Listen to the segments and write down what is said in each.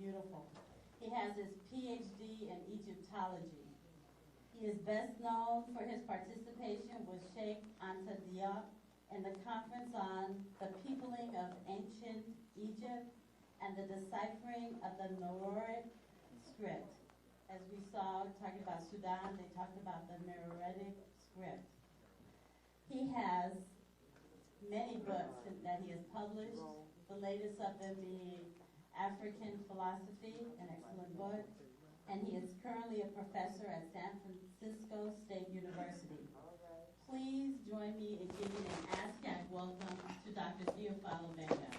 beautiful. He has his PhD in Egyptology. He is best known for his participation with Sheikh Anta Diop in the conference on the peopling of ancient Egypt and the deciphering of the Meroitic script. As we saw, talking about Sudan, they talked about the Meroitic script. He has many books that he has published, the latest of them being African Philosophy, an excellent book, and he is currently a professor at San Francisco State University. Please join me in giving an ASCAC welcome to Dr. Theophile Obenga.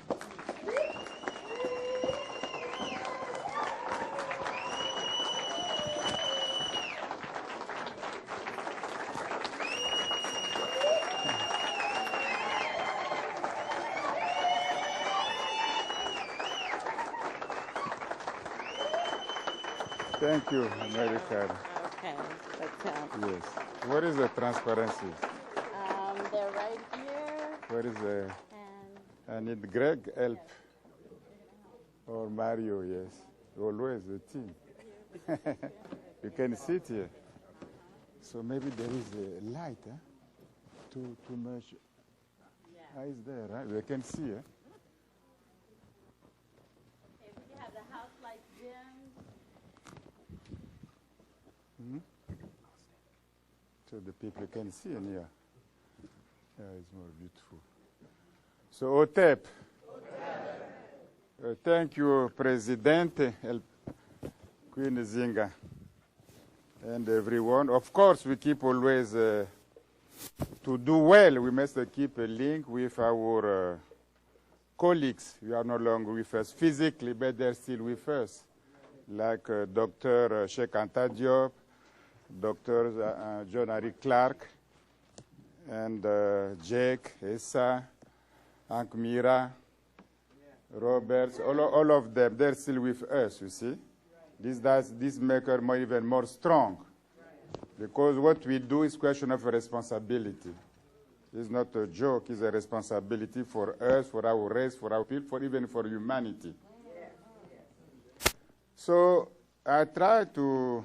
Thank you, America. Okay, but, yes. What is the transparency? they're right here. What is the? And I need Greg help. Or Mario, yes. Always the team. You can sit here. So maybe there is a light, huh? Too much. yeah. Is there, right? They can see, huh? Okay, we can have the house lights dimmed. So the people can see in here. Yeah, it's more beautiful. So, OTEP. Thank you, President Queen Zinga, and everyone. Of course, we keep always, to do well, we must keep a link with our colleagues. We are no longer with us physically, but they're still with us, like Dr. Sheikh Anta Diop, Dr. John Harry Clark, and Jake, Essa, Hank Mira, Roberts, all of them, they're still with us, you see. This makes us even more strong, because what we do is question of responsibility. It's not a joke, it's a responsibility for us, for our race, for our people, even for humanity. So I try to,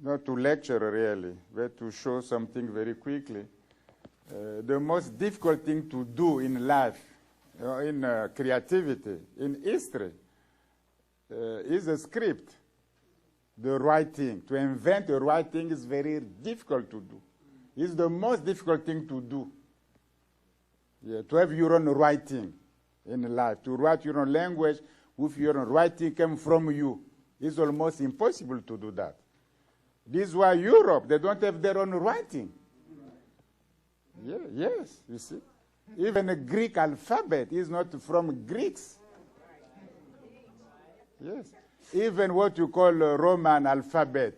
not to lecture really, but to show something very quickly. The most difficult thing to do in life, in creativity, in history, is a script, the writing. To invent a writing is very difficult to do. It's the most difficult thing to do. Yeah, to have your own writing in life, to write your own language with your own writing came from you. It's almost impossible to do that. This is why Europe, they don't have their own writing. Yeah, yes, you see. Even the Greek alphabet is not from Greeks. Yes. Even what you call a Roman alphabet,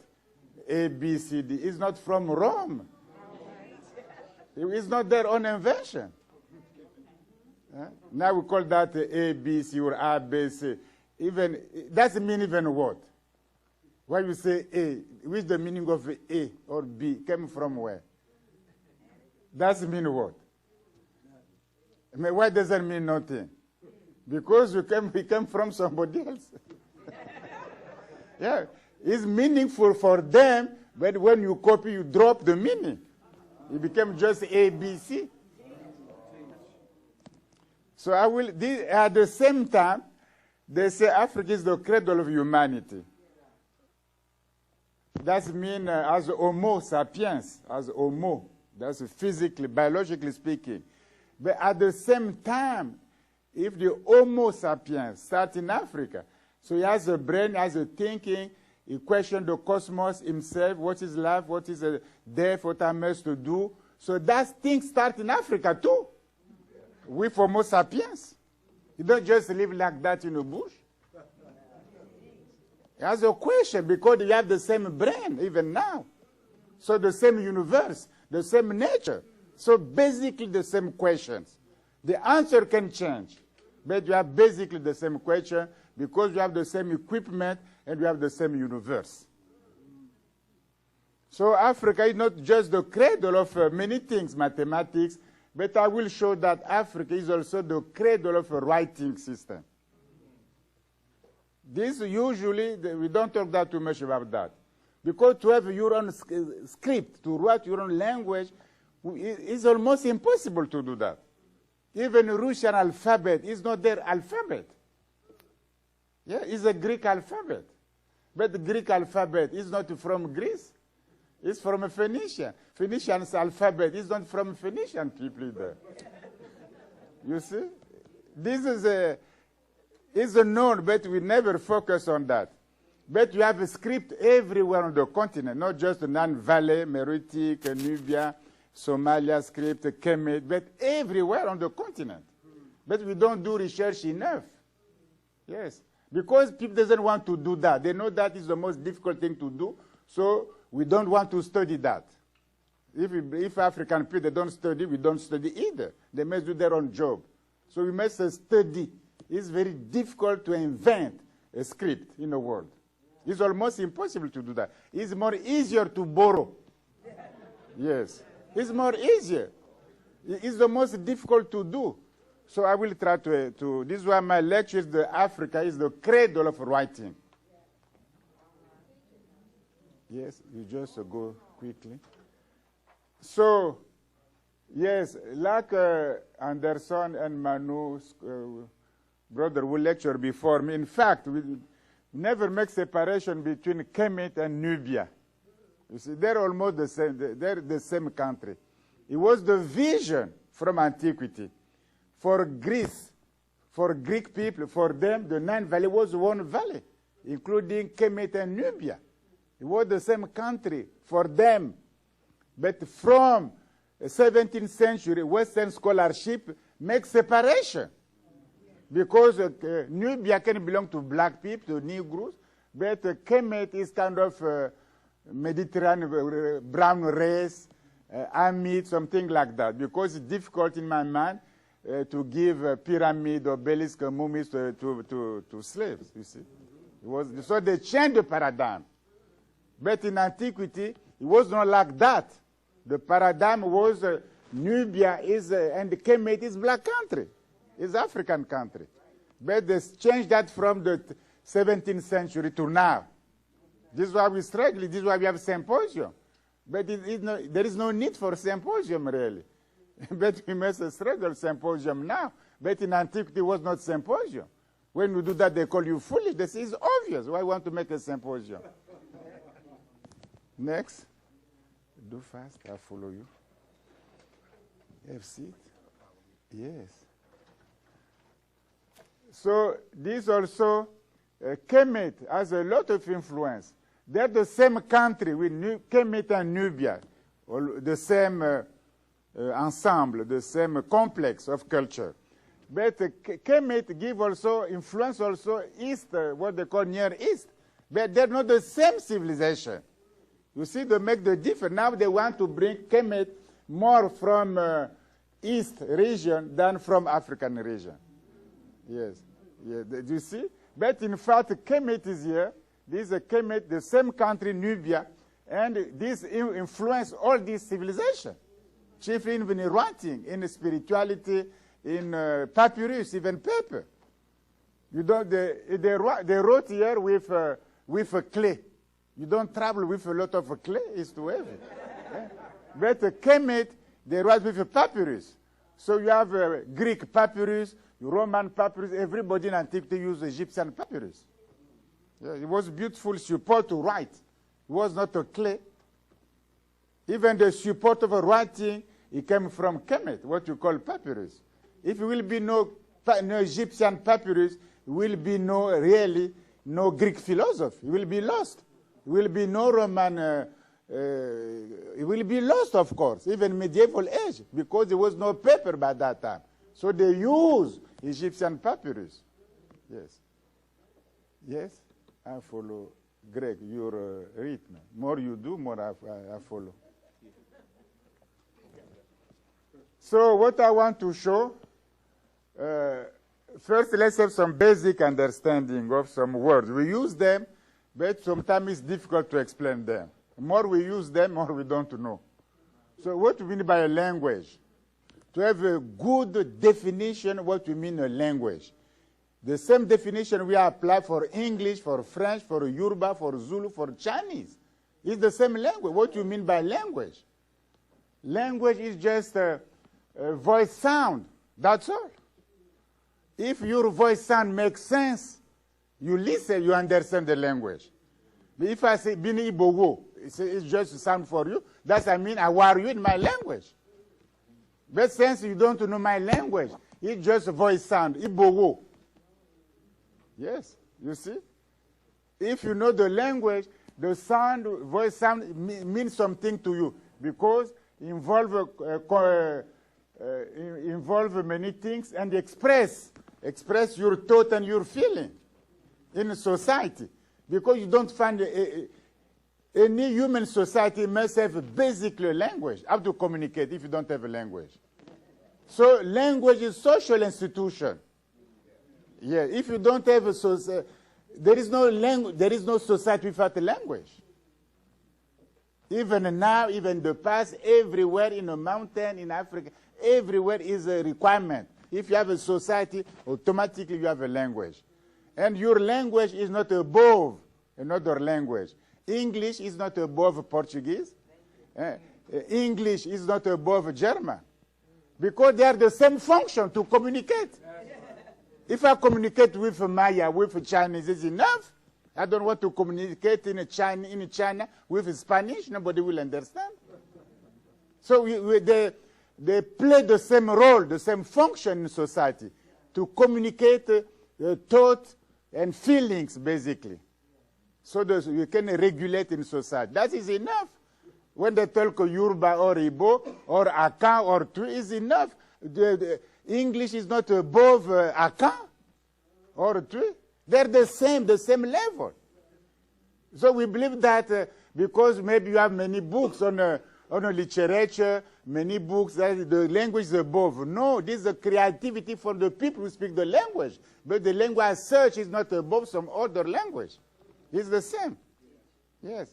A, B, C, D, is not from Rome. It's not their own invention. Now we call that A, B, C, or A, B, C. Even, it doesn't mean even what? Why you say A? Which the meaning of A or B came from where? Doesn't mean what? I mean, why does that mean nothing? Because we came from somebody else. Yeah, it's meaningful for them, but when you copy, you drop the meaning. It became just A, B, C. So I will, at the same time, they say Africa is the cradle of humanity. That means as Homo sapiens, as Homo, that's physically, biologically speaking. But at the same time, if the Homo sapiens start in Africa, so he has a brain, has a thinking, he questions the cosmos himself, what is life, what is death, what am I to do. So that thing starts in Africa too, with Homo sapiens. You don't just live like that in a bush. He has a question because you have the same brain even now. So the same universe, the same nature. So basically the same questions. The answer can change, but you have basically the same question because you have the same equipment and you have the same universe. So Africa is not just the cradle of many things, mathematics, but I will show that Africa is also the cradle of a writing system. This usually, we don't talk that too much about that. Because to have your own script, to write your own language, it's almost impossible to do that. Even Russian alphabet is not their alphabet. Yeah, it's a Greek alphabet. But the Greek alphabet is not from Greece. It's from a Phoenician. Phoenician's alphabet is not from Phoenician people either. You see? This is a known, but we never focus on that. But you have a script everywhere on the continent, not just the Nan Valley, Meroitic, Nubia, Somalia script, Kemet, but everywhere on the continent. But we don't do research enough. Yes. Because people doesn't want to do that. They know that is the most difficult thing to do, so we don't want to study that. If African people they don't study, we don't study either. They must do their own job. So we must study. It's very difficult to invent a script in the world. It's almost impossible to do that. It's more easier to borrow. Yes. It's more easier. It's the most difficult to do. So I will try to this is why my lecture is Africa is the cradle of writing. Yes, you just go quickly. So, yes, like Anderson and Manu's brother who lectured before me, in fact, we never make separation between Kemet and Nubia. You see, they're almost the same. They're the same country. It was the vision from antiquity. For Greece, for Greek people, for them, the Nile Valley was one valley, including Kemet and Nubia. It was the same country for them. But from the 17th century, Western scholarship makes separation. Because Nubia can belong to black people, to Negroes, but Kemet is kind of Mediterranean brown race, Amid, something like that. Because it's difficult in my mind to give pyramid or obelisk mummies to slaves, you see. So they changed the paradigm. But in antiquity, it was not like that. The paradigm was Nubia is, and Kemet is black country. It's African country. But they changed that from the 17th century to now. This is why we struggle. This is why we have symposium. But there is no need for symposium, really. But we must struggle symposium now. But in antiquity, it was not symposium. When you do that, they call you foolish. This is obvious. Why want to make a symposium? Next. Do fast. I'll follow you. Have a seat. Yes. So this also, Kemet has a lot of influence. They're the same country with Kemet and Nubia, the same ensemble, the same complex of culture. But Kemet give also influence also East, what they call Near East. But they're not the same civilization. You see, they make the difference. Now they want to bring Kemet more from East region than from African region. Yes. Yeah, do you see? But in fact, Kemet is here. This is a Kemet, the same country, Nubia, and this influence all this civilization, chiefly in writing, in spirituality, in papyrus, even paper. You don't, they wrote here with a clay. You don't travel with a lot of clay, it's too heavy. Yeah. But Kemet, they write with a papyrus. So you have Greek papyrus, Roman papyrus, everybody in antiquity used Egyptian papyrus. Yeah, it was beautiful support to write. It was not a clay. Even the support of a writing, it came from Kemet, what you call papyrus. If it will be no Egyptian papyrus, it will be no Greek philosophy. It will be lost. It will be no Roman, it will be lost, of course, even medieval age, because there was no paper by that time. So they use Egyptian papyrus. Yes. Yes? I follow Greg, your rhythm. More you do, more I follow. So what I want to show, first let's have some basic understanding of some words. We use them, but sometimes it's difficult to explain them. The more we use them, more we don't know. So what do we mean by a language? To have a good definition of what we mean a language. The same definition we apply for English, for French, for Yoruba, for Zulu, for Chinese. It's the same language. What do you mean by language? Language is just a voice sound. That's all. If your voice sound makes sense, you listen, you understand the language. But if I say Bini Ibogo, it's just a sound for you, that's I mean I war you in my language. But since you don't know my language, it's just a voice sound, Ibogo. Yes, you see? If you know the language, the sound, voice sound means something to you because it involve many things and express your thought and your feeling in society. Because you don't find any human society must have a basic language. How to communicate if you don't have a language? So language is social institution. Yeah, if you don't have a society, there is no language, there is no society without a language. Even now, even in the past, everywhere in a mountain, in Africa, everywhere is a requirement. If you have a society, automatically you have a language. And your language is not above another language. English is not above Portuguese. English is not above German. Because they are the same function to communicate. If I communicate with Maya, with Chinese, is enough. I don't want to communicate in China with Spanish. Nobody will understand. So they play the same role, the same function in society to communicate thought and feelings, basically. So you can regulate in society. That is enough. When they talk Yoruba or Igbo or Akan or Twi, is enough. The English is not above Akan or Twi. They're the same level. So we believe that because maybe you have many books on literature, many books, that the language is above. No, this is a creativity for the people who speak the language. But the language as such is not above some other language. It's the same. Yes.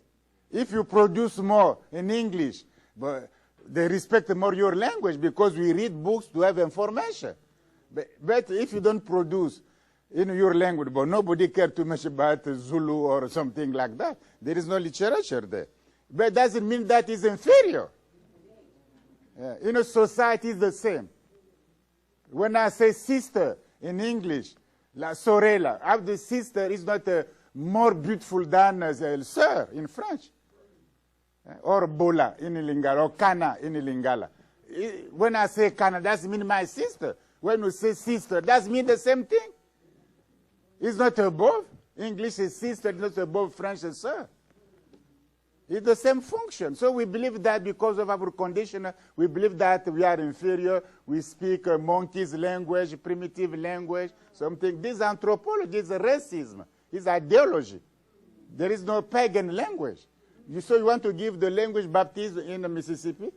If you produce more in English, but they respect more your language because we read books to have information. But if you don't produce in your language, but nobody cares too much about Zulu or something like that, there is no literature there. But it doesn't mean that is inferior. In a society, it's the same. When I say sister in English, la sorella, have the sister is not more beautiful than sir in French. Or bola in Lingala, or kana in Lingala. When I say kana, that means my sister. When you say sister, that means the same thing. It's not above. English is sister, it's not above French is sir. It's the same function. So we believe that because of our condition, we believe that we are inferior. We speak a monkey's language, primitive language, something. This is anthropology, is racism, it's ideology. There is no pagan language. So you want to give the language baptism in Mississippi?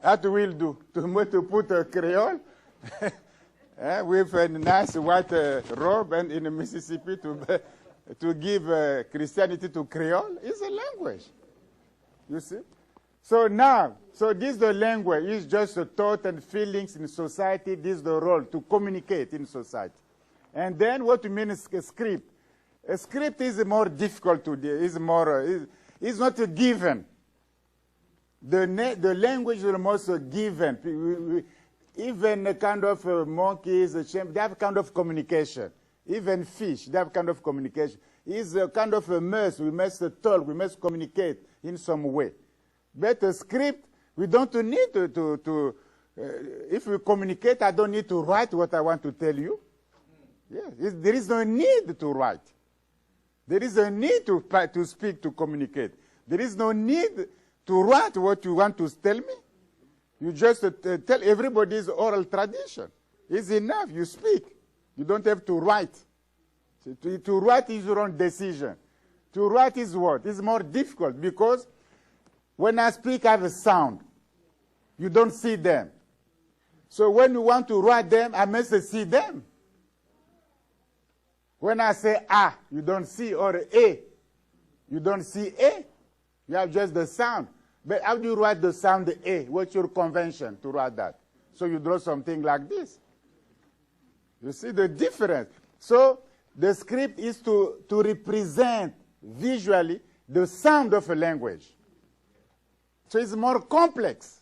That will do. To put a Creole with a nice white robe and in Mississippi to give Christianity to Creole is a language. You see? So now, this is the language. It's just a thought and feelings in society. This is the role to communicate in society. And then what you mean is a script. A script is more difficult to do. It's not a given. The language is almost a given. Even a kind of monkeys, they have kind of communication. Even fish, they have kind of communication. It's a kind of a must. We must talk. We must communicate in some way. But a script, we don't need to if we communicate, I don't need to write what I want to tell you. Yes, there is no need to write. There is a need to speak, to communicate. There is no need to write what you want to tell me. You just tell everybody's oral tradition. It's enough. You speak. You don't have to write. To write is your own decision. To write is what? It's more difficult because when I speak, I have a sound. You don't see them. So when you want to write them, I must see them. When I say ah, you don't see, or a, you don't see a. You have just the sound. But how do you write the sound a? What's your convention to write that? So you draw something like this. You see the difference? So the script is to represent visually the sound of a language. So it's more complex.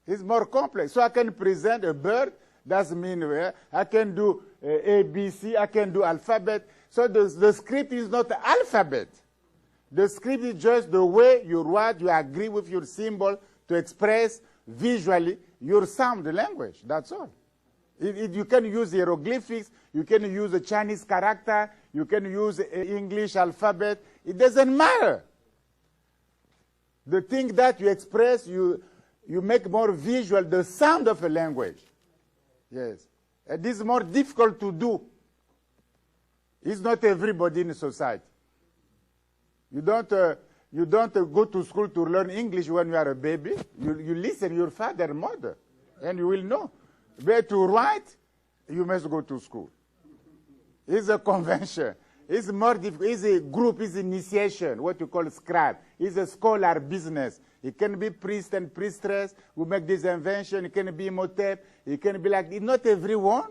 It's more complex. So I can present a bird, doesn't mean I can do A, B, C, I can do alphabet. So the script is not the alphabet. The script is just the way you write, you agree with your symbol to express visually your sound language. That's all. You can use hieroglyphics, you can use a Chinese character, you can use English alphabet. It doesn't matter. The thing that you express, you make more visual the sound of a language. Yes. And this is more difficult to do. It's not everybody in society. You don't go to school to learn English when you are a baby. You listen to your father and mother, and you will know. But to write, you must go to school. It's a convention. It's more difficult. It's a group. It's initiation, what you call scribe. It's a scholar business. It can be priest and priestess who make this invention. It can be Imhotep. It can be like, not everyone.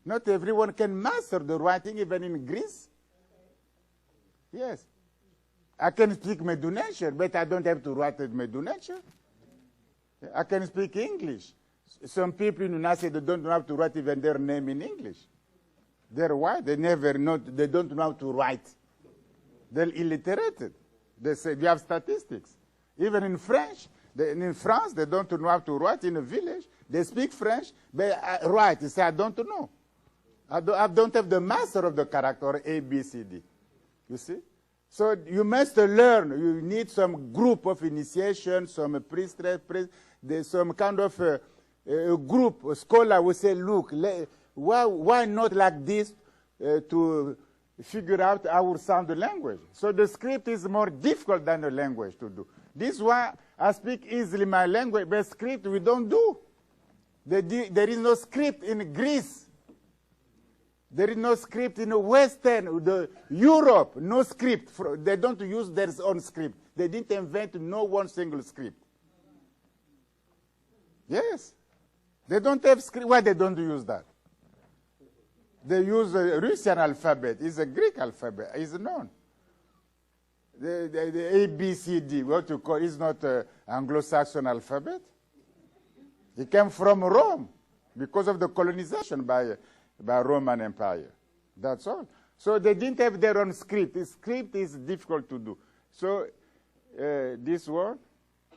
Not everyone can master the writing, even in Greece. Yes. I can speak Mdw Ntr, but I don't have to write Mdw Ntr. I can speak English. Some people in Nasa, they don't know how to write even their name in English. They're white. They don't know how to write. They're illiterate. They say, we have statistics. Even in French, in France, they don't know how to write in a village. They speak French, but write. They say, I don't know. I don't have the master of the character, A, B, C, D. You see? So you must learn. You need some group of initiation, some priestess, there's some kind of a group, a scholar will say, look, why not like this to figure out our sound language? So the script is more difficult than the language to do. This is why I speak easily my language, but script we don't do. There is no script in Greece. There is no script in Western, Europe, no script. They don't use their own script. They didn't invent no one single script. Yes. They don't have script. Why they don't use that? They use a Russian alphabet. It's a Greek alphabet. It's known. The A, B, C, D, what you call, is not an Anglo-Saxon alphabet. It came from Rome because of the colonization by Roman Empire. That's all. So they didn't have their own script. The script is difficult to do. So this one,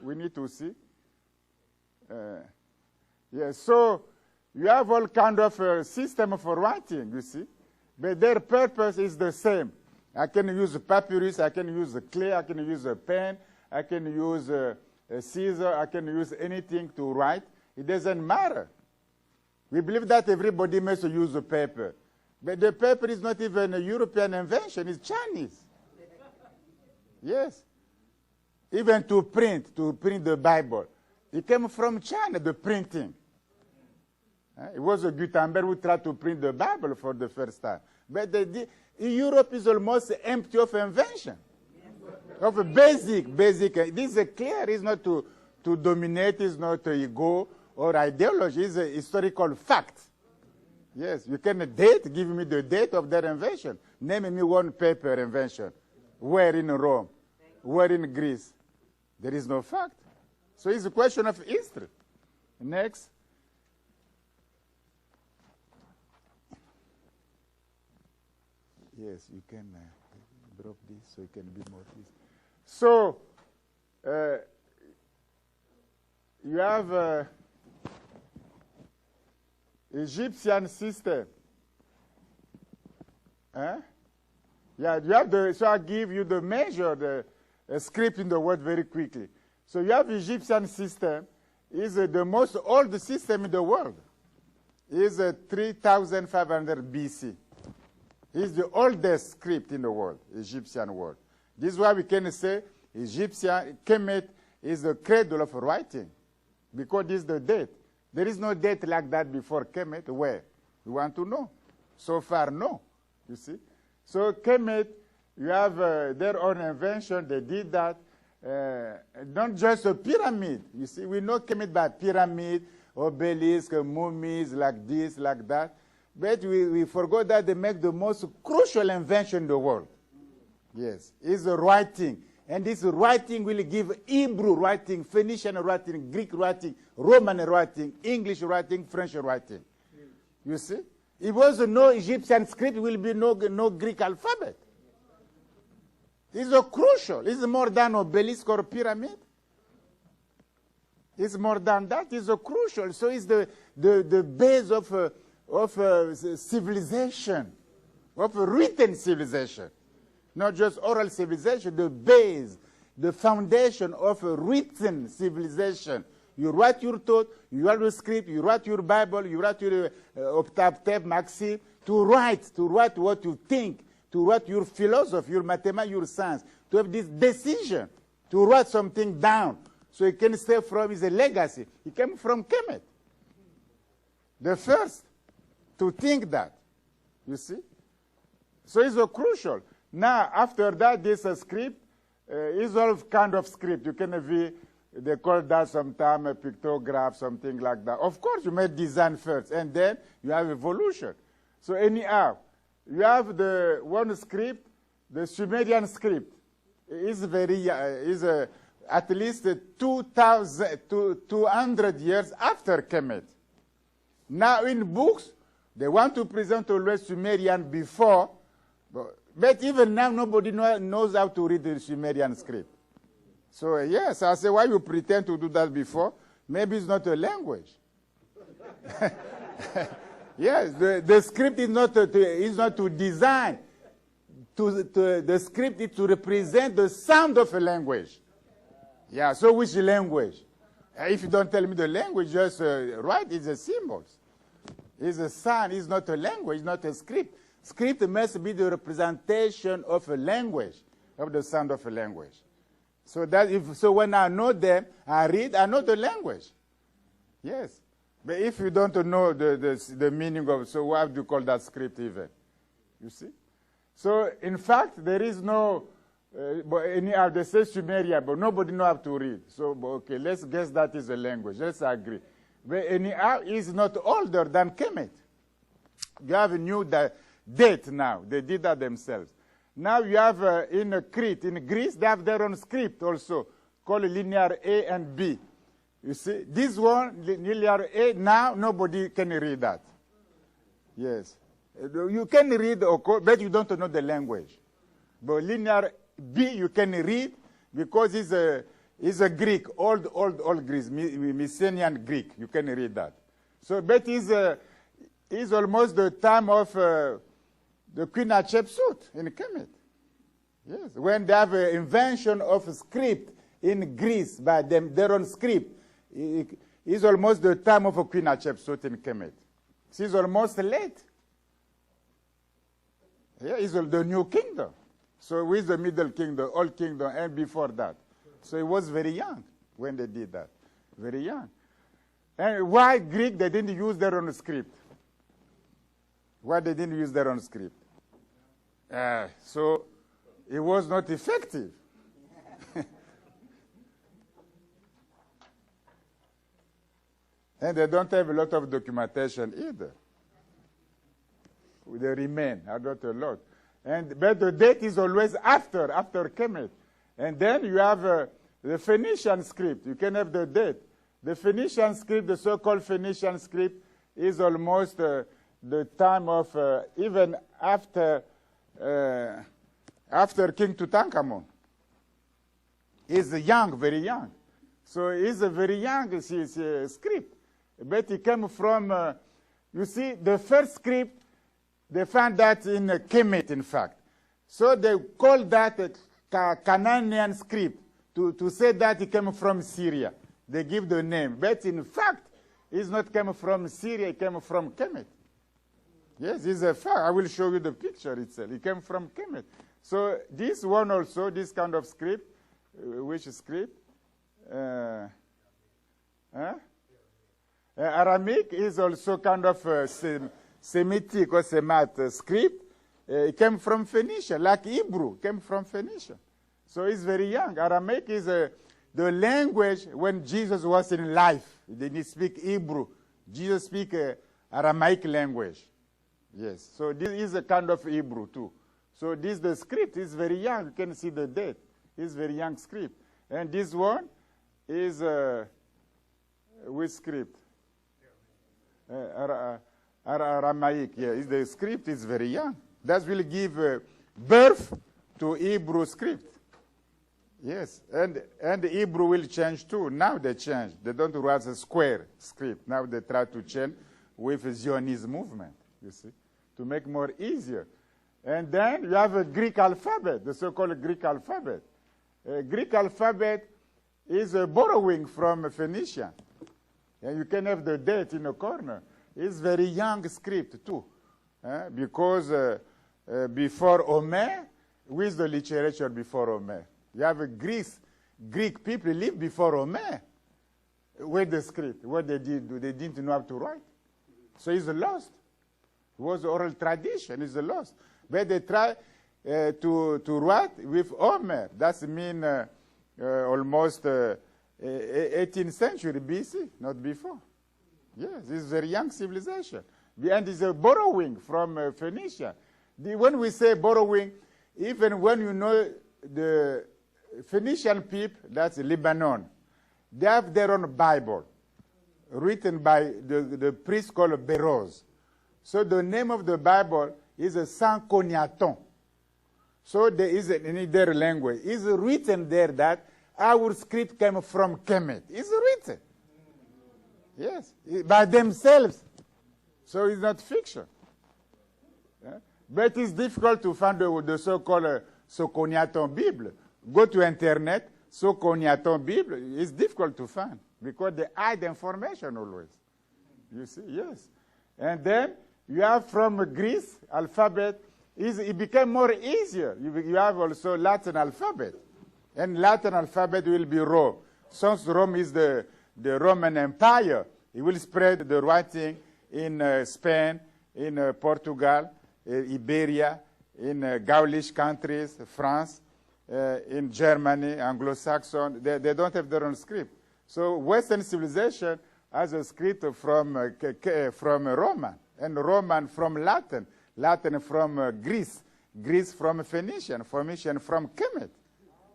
we need to see. Yes, so you have all kind of system for writing, you see. But their purpose is the same. I can use a papyrus, I can use a clay, I can use a pen, I can use a scissor, I can use anything to write. It doesn't matter. We believe that everybody must use a paper. But the paper is not even a European invention, it's Chinese. Yes. Even to print the Bible. It came from China, the printing. It was a Gutenberg who tried to print the Bible for the first time. But Europe is almost empty of invention. Of a basic. This is clear. It's not to dominate, it's not ego or ideology, it's a historical fact. Yes, you can give me the date of their invention. Name me one paper invention. Where in Rome? Where in Greece? There is no fact. So it's a question of history. Next. Yes, you can drop this so it can be more easy. So you have Egyptian system. Yeah, you have so I give you the measure, the script in the word very quickly. So you have Egyptian system, is the most old system in the world. Is 3,500 BC. It's the oldest script in the world, Egyptian world. This is why we can say Egyptian, Kemet is the cradle of writing, because this is the date. There is no date like that before Kemet. Where? You want to know? So far, no. You see? So Kemet, you have their own invention. They did that. Not just a pyramid. You see, we know Kemet by pyramid obelisks, mummies, like this, like that. But we forgot that they make the most crucial invention in the world. Yes, it's the writing. And this writing will give Hebrew writing, Phoenician writing, Greek writing, Roman writing, English writing, French writing. You see? If there was no Egyptian script, will be no Greek alphabet. It's crucial. It's more than obelisk or pyramid. It's more than that. It's crucial. So it's the base of civilization, of written civilization. Not just oral civilization, the base, the foundation of a written civilization. You write your thought, you write your script, you write your Bible, you write your Optaptep, Maxim, to write what you think, to write your philosophy, your mathematics, your science, to have this decision, to write something down, so it can stay from his legacy. He came from Kemet. The first to think that, you see? So it's crucial. Now, after that, this script is all kind of script. You can have, they call that sometimes a pictograph, something like that. Of course, you make design first, and then you have evolution. So anyhow, you have the one script, the Sumerian script. Is at least 200 years after Kemet. Now, in books, they want to present always Sumerian before, but even now, nobody knows how to read the Sumerian script. So, yes, I say, why you pretend to do that before? Maybe it's not a language. Yes, the script is not to design. The script is to represent the sound of a language. Yeah, so which language? If you don't tell me the language, just write it's a symbols. It's a sound, it's not a language, not a script. Script must be the representation of a language, of the sound of a language. So when I know them, I read, I know the language. Yes. But if you don't know the meaning of, so why do you call that script even? You see? So in fact, there is no, anyhow, they say Sumeria, but nobody knows how to read. So, okay, let's guess that is a language. Let's agree. But anyhow, it's not older than Kemet. You have a new date now. They did that themselves. Now you have in Crete, in Greece, they have their own script also, called linear A and B. You see, this one, linear A, now nobody can read that. Yes. You can read, but you don't know the language. But linear B, you can read because it's a Greek, old Greece, Mycenaean Greek. You can read that. So, but it's almost the time of the Queen Hatshepsut in Kemet. Yes, when they have an invention of a script in Greece by them, their own script, it's almost the time of Queen Hatshepsut in Kemet. She's almost late. Yeah, it's the new kingdom. So with the Middle Kingdom, Old Kingdom, and before that. So he was very young when they did that. Very young. And why Greek, they didn't use their own script? Why they didn't use their own script? So it was not effective. And they don't have a lot of documentation either. They remain, not a lot. But the date is always after Kemet. And then you have the Phoenician script. You can have the date. The Phoenician script, the so-called Phoenician script, is almost the time of even after King Tutankhamun. He's young, very young. So he's a very young script. But it came from, you see, the first script, they found that in Kemet, in fact. So they called that a Canaanian script to say that it came from Syria. They give the name. But in fact, it's not came from Syria, it came from Kemet. Yes, it's a fact. I will show you the picture itself. It came from Kemet. So this one also, this kind of script, which script? Aramaic is also kind of Semitic or Semite script. It came from Phoenicia, like Hebrew came from Phoenicia. So it's very young. Aramaic is the language when Jesus was in life. They need to speak Hebrew. Jesus speak Aramaic language. Yes, so this is a kind of Hebrew too. So this, the script is very young. You can see the date. It's very young script. And this one is which script? Aramaic, yeah. The script is very young. That will give birth to Hebrew script. Yes, and the Hebrew will change too. Now they change. They don't write a square script. Now they try to change with the Zionist movement, you see, to make more easier. And then you have a Greek alphabet, the so-called Greek alphabet. Greek alphabet is a borrowing from Phoenician. And you can have the date in the corner. It's very young script too, because before Homer, with the literature before Homer. You have a Greek people live before Homer with the script. What they did, they didn't know how to write. So it's lost. It was oral tradition, it's lost. But they try to write with Homer. That's mean almost 18th century BC, not before. Yes, it's a very young civilization. And it's a borrowing from Phoenicia. When we say borrowing, even when you know the Phoenician people, that's Lebanon, they have their own Bible, written by the priest called Beroz. So the name of the Bible is a Sans Cognaton. So there is in their language. It's written there that our script came from Kemet. It's written. Yes, by themselves. So it's not fiction. Yeah? But it's difficult to find the so-called Socognaton Bible. Go to internet, Socognaton Bible, it's difficult to find because they hide information always. You see, yes. And then you have from Greece alphabet, it became more easier. You have also Latin alphabet. And Latin alphabet will be Rome. Since Rome is the Roman Empire, it will spread the writing in Spain, in Portugal, Iberia, in Gaulish countries, France, in Germany, Anglo-Saxon. They don't have their own script. So Western civilization has a script from Roman, and Roman from Latin, Latin from Greece, Greece from Phoenician, Phoenician from Kemet.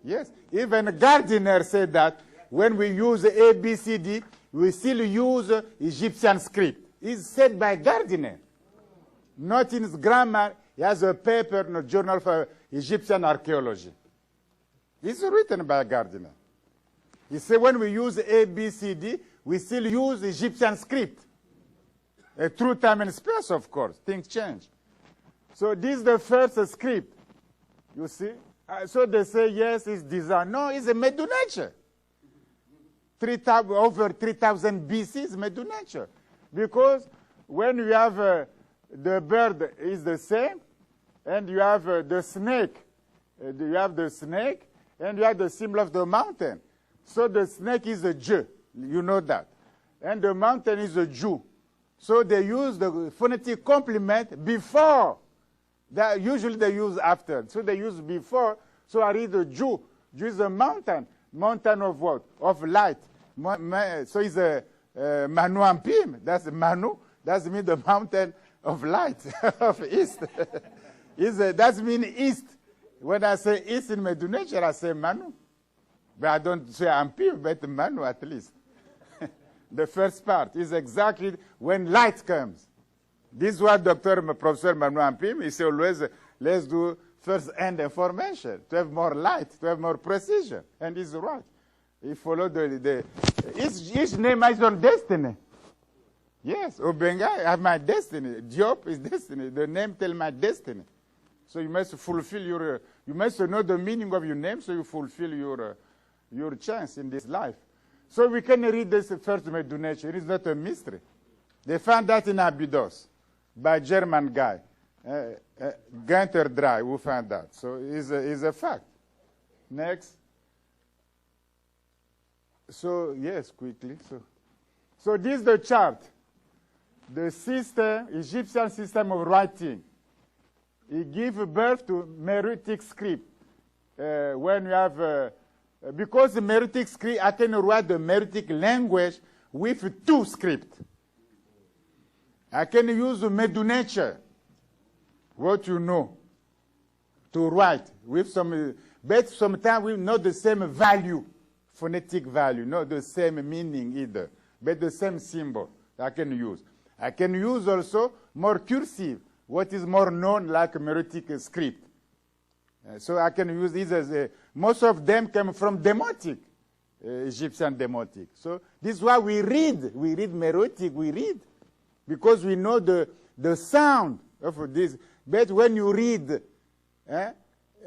Yes, even Gardiner said that when we use ABCD, we still use Egyptian script. It's said by Gardiner. Not in his grammar, he has a paper in a journal for Egyptian archaeology. It's written by Gardiner. He said when we use ABCD, we still use Egyptian script. Through time and space, of course, things change. So this is the first script, you see. So they say, yes, it's design. No, it's a Mdw Ntr. Over 3,000 BC is Mdw Ntr. Because when you have the bird is the same, and you have the snake, you have the snake, and you have the symbol of the mountain. So the snake is a Jew, you know that. And the mountain is a Jew. So they use the phonetic complement before. Usually they use after. So they use before. So I read the Jew. Jew is a mountain. Mountain of what? Of light. So it's a Manu Ampim. That's Manu. That means the mountain of light, of east. That means east. When I say east in Mdw Ntr, I say Manu. But I don't say Ampim, but Manu at least. The first part is exactly when light comes. This is what Professor Manu Ampim, he says always, let's do first-hand information, to have more light, to have more precision. And he's right. He followed each name has its own destiny. Yes, Obenga, I have my destiny. Diop is destiny. The name tells my destiny. So you must fulfill you must know the meaning of your name so you fulfill your chance in this life. So we can read this first Mdw Ntr. It is not a mystery. They found that in Abydos by a German guy, Ntr, who found that. So it's a fact. Next. So, yes, quickly. So this is the chart. The system, Egyptian system of writing. It gives birth to Meroitic script. When you have, because the Meroitic script, I can write the Meroitic language with two scripts. I can use Mdw Ntr, what you know, to write with some, but sometimes we not the same value, phonetic value, not the same meaning either, but the same symbol I can use. I can use also more cursive, what is more known like meroitic script. So I can use these as, most of them come from Demotic, Egyptian Demotic. So this is why we read meroitic, we read, because we know the sound of this. But when you read,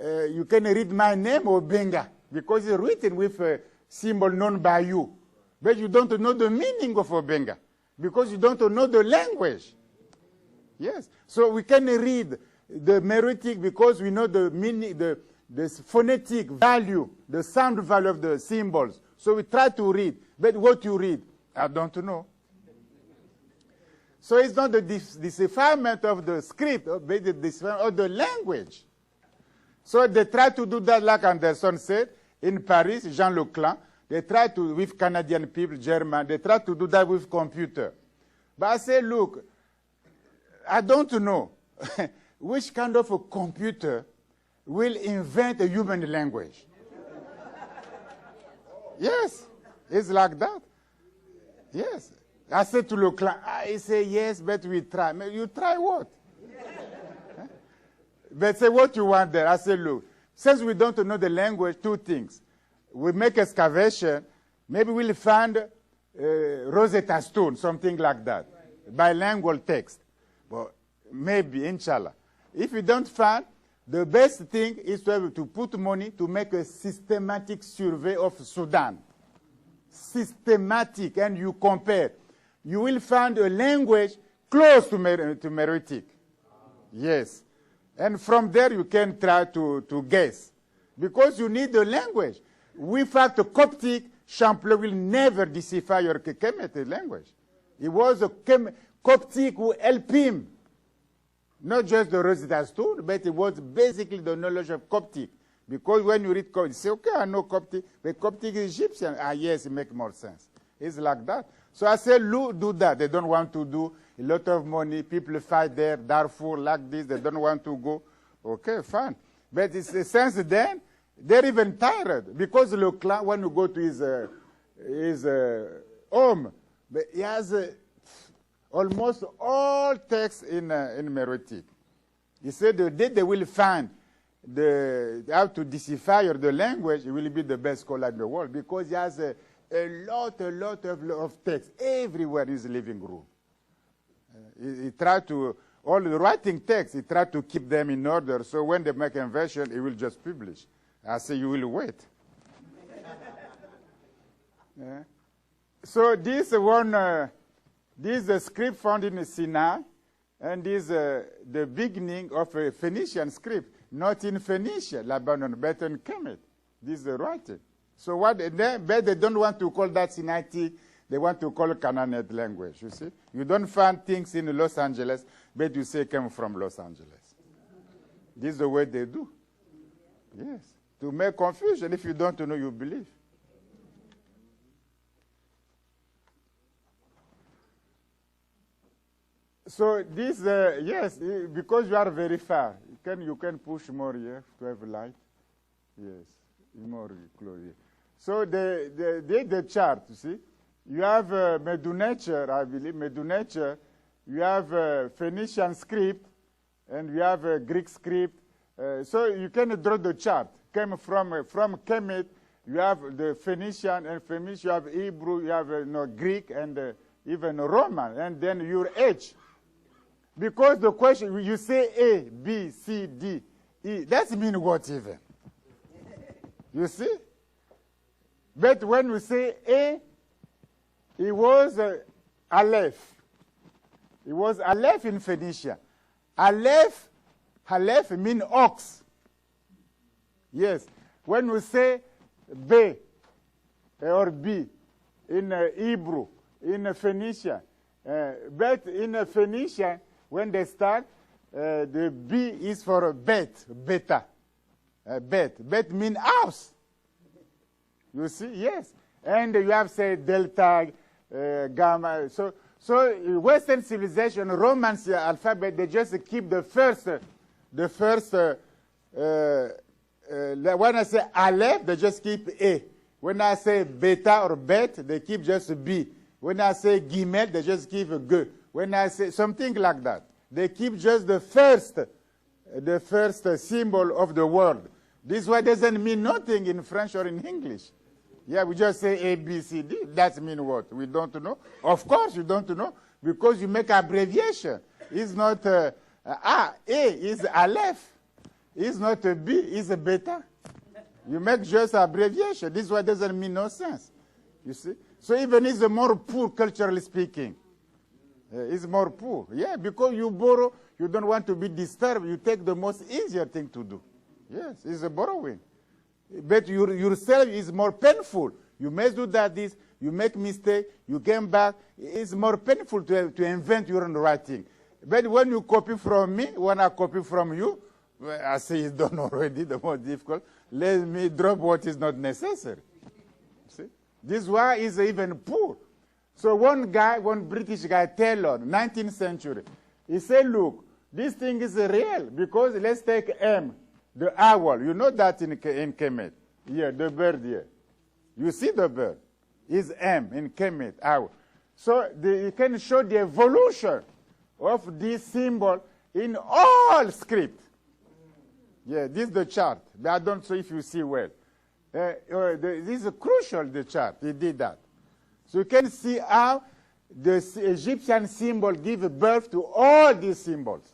you can read my name, Obenga, because it's written with a symbol known by you. But you don't know the meaning of Obenga, because you don't know the language. Yes, so we can read the meroitic because we know the meaning, the phonetic value, the sound value of the symbols. So we try to read, but what you read, I don't know. So it's not the decipherment of the script, but the decipherment of the language. So they try to do that, like Anderson said, in Paris, Jean Leclan. They try to, with Canadian people, German, they try to do that with computer. But I say, look, I don't know which kind of a computer will invent a human language. Yes, it's like that. Yes. I said to Leclan, I say, yes, but we try. You try what? But say what you want there. I said, look, since we don't know the language, two things. We make excavation, maybe we'll find Rosetta Stone, something like that, bilingual text. But maybe, inshallah. If we don't find, the best thing is to have to put money to make a systematic survey of Sudan. Systematic, and you compare. You will find a language close to meroitic. Yes. And from there you can try to guess. Because you need the language. Without the Coptic, Champlain will never decipher your Kemetic language. It was a Coptic who helped him. Not just the Rosetta Stone, but it was basically the knowledge of Coptic. Because when you read Coptic, you say, okay, I know Coptic, but Coptic is Egyptian. Ah, yes, it makes more sense. It's like that. So I say, look, do that. They don't want to do a lot of money. People fight there, Darfur, like this. They don't want to go. Okay, fine. But it's a sense then, they're even tired. Because Leclan, when you go to his home, he has almost all texts in meroitic. He said the day they will find how to decipher the language, he will be the best scholar in the world, because he has a lot of text everywhere in his living room. He tried to, all the writing texts, he tried to keep them in order, so when they make a version, he will just publish. I say, you will wait. Yeah. So this one, this is a script found in Sinai, and this is the beginning of a Phoenician script, not in Phoenicia, Lebanon, but in Kemet. This is the writing. So what but they don't want to call that Sinaitic, they want to call it Canaanite language, you see. You don't find things in Los Angeles, but you say came from Los Angeles. This is the way they do. Yes. To make confusion, if you don't know, you believe. So this, yes, because you are very far, you can push more here to have light. Yes, more close here. So the chart, you see, you have Mdw Ntr, I believe, Mdw Ntr, you have Phoenician script, and you have a Greek script. So you can draw the chart. Came from Kemet, you have the Phoenician, and Phoenician you have Hebrew, you have Greek, and even Roman, and then your age. Because the question, you say A, B, C, D, E, that means what even? You see? But when we say A, it was Aleph. It was Aleph in Phoenicia. Aleph means ox. Yes. When we say B or B in Hebrew, in Phoenicia, but in Phoenicia, when they start, the B is for beta. Bet means house. You see, yes. And you have, say, delta, gamma. So Western civilization, Romance alphabet, they just keep the first when I say Aleph, they just keep A. When I say Beta or Bet, they keep just B. When I say Gimel, they just keep a G. When I say something like that, they keep just the first symbol of the word. This word doesn't mean nothing in French or in English. Yeah, we just say A, B, C, D. That means what? We don't know. Of course you don't know, because you make abbreviation. It's not A is Aleph. It's not a B, it's a beta. You make just abbreviation. This word doesn't mean no sense. You see? So even it's more poor, culturally speaking. It's more poor. Yeah, because you borrow, you don't want to be disturbed. You take the most easier thing to do. Yes, it's a borrowing. But yourself is more painful. You may do that, this, you make mistake, you came back. It's more painful to invent your own writing. But when you copy from me, when I copy from you, I say it's done already, the more difficult. Let me drop what is not necessary. See? This why is even poor. So one British guy, Taylor, 19th century, he said, look, this thing is real, because let's take M, the owl. You know that in Kemet. Here, the bird here. You see the bird. Is M in Kemet, owl. So you can show the evolution of this symbol in all script. Yeah, this is the chart. But I don't know if you see well. This is crucial, the chart. He did that. So you can see how the Egyptian symbol gives birth to all these symbols.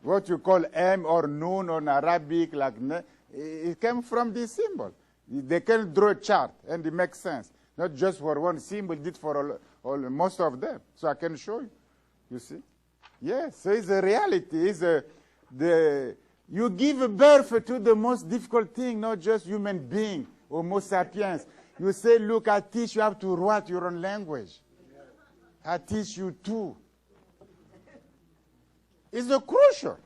What you call M or Nun or Arabic, like it came from this symbol. They can draw a chart, and it makes sense. Not just for one symbol, it did for most of them. So I can show you. You see? Yes, so it's a reality. You give birth to the most difficult thing, not just human being, Homo sapiens. You say, look, I teach you how to write your own language. I teach you too. It's crucial.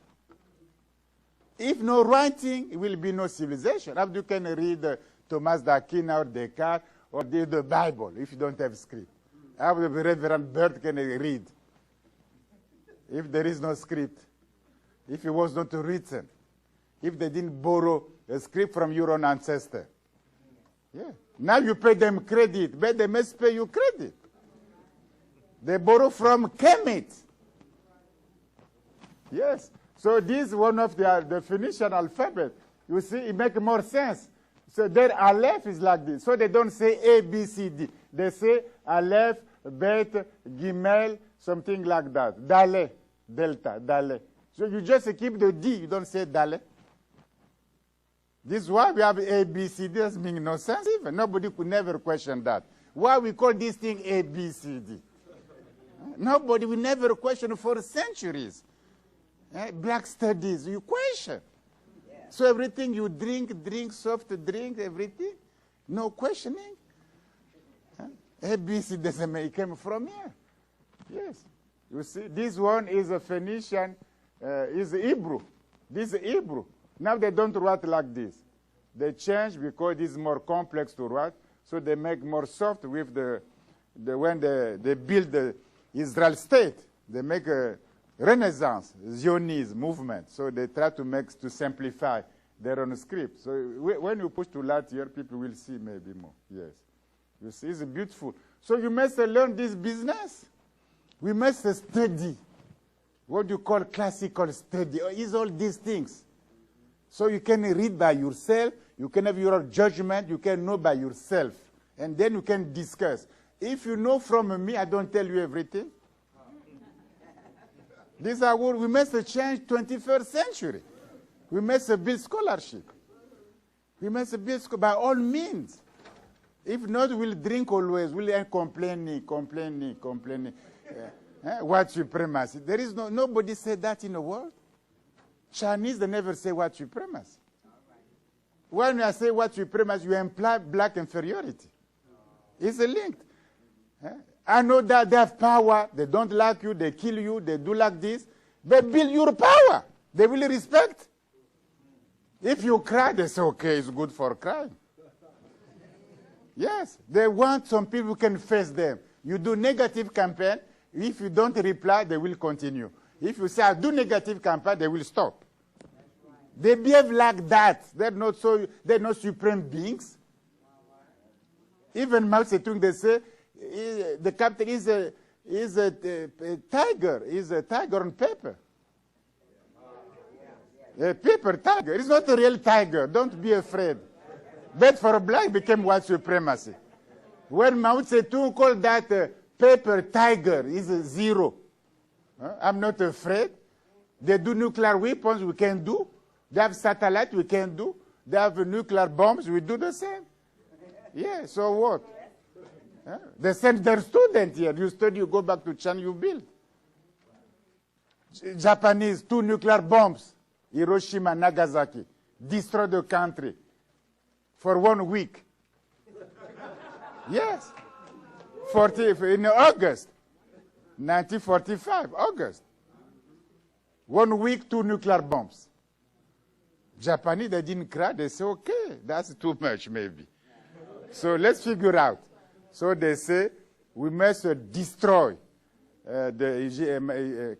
If no writing, it will be no civilization. How you can read Thomas d'Aquin or Descartes or the Bible if you don't have script? How the Reverend Bird can read if there is no script? If it was not written, if they didn't borrow a script from your own ancestor. Yeah. Now you pay them credit, but they must pay you credit. They borrow from Kemet. Yes. So this is one of the Phoenician alphabet. You see, it makes more sense. So their Aleph is like this. So they don't say A, B, C, D. They say Aleph, Bet, Gimel, something like that. Dale, Delta, Dale. So you just keep the D, you don't say Dale. This is why we have A, B, C, D. Doesn't make no sense even. Nobody could never question that. Why we call this thing A, B, C, D? Nobody will never question for centuries. Black studies, you question. Yeah. So everything you drink, soft drink, everything, no questioning. A, B, C doesn't make it came from here. Yes. You see, this one is a Phoenician, is Hebrew. This is Hebrew. Now they don't write like this. They change because it is more complex to write, so they make more soft with when they build the Israel state. They make a Renaissance, Zionist movement, so they try to simplify their own script. So when you push to Latin, here, people will see maybe more. Yes. You see, it's beautiful. So you must learn this business. We must study what you call classical study. Is all these things. So you can read by yourself, you can have your own judgment, you can know by yourself, and then you can discuss. If you know from me, I don't tell you everything. These are what we must change 21st century. We must build scholarship. We must build by all means. If not, we'll drink always. We'll end complaining. White supremacy. There is nobody said that in the world. Chinese, they never say white supremacy. When I say white supremacy, you imply black inferiority. It's linked. I know that they have power, they don't like you, they kill you, they do like this. But build your power. They will respect. If you cry, they say, okay, it's good for crying. Yes, they want some people who can face them. You do negative campaign. If you don't reply, they will continue. If you say, I do negative campaign, they will stop. They behave like that. They're not supreme beings. Even Mao Zedong, they say, the captain is a tiger. Is a tiger on paper. A paper tiger. It's not a real tiger. Don't be afraid. But for black became white supremacy. When Mao Zedong called that paper tiger, is a zero. I'm not afraid. They do nuclear weapons, we can do. They have satellite, we can do. They have nuclear bombs, we do the same. Yeah, so what? They send their students here. You study, you go back to China, you build. Japanese, 2 nuclear bombs. Hiroshima, Nagasaki. Destroy the country. For 1 week. Yes. In August. 1945, August. 1 week, 2 nuclear bombs. Japanese, they didn't cry. They say, okay, that's too much, maybe. So let's figure out. So they say, we must destroy the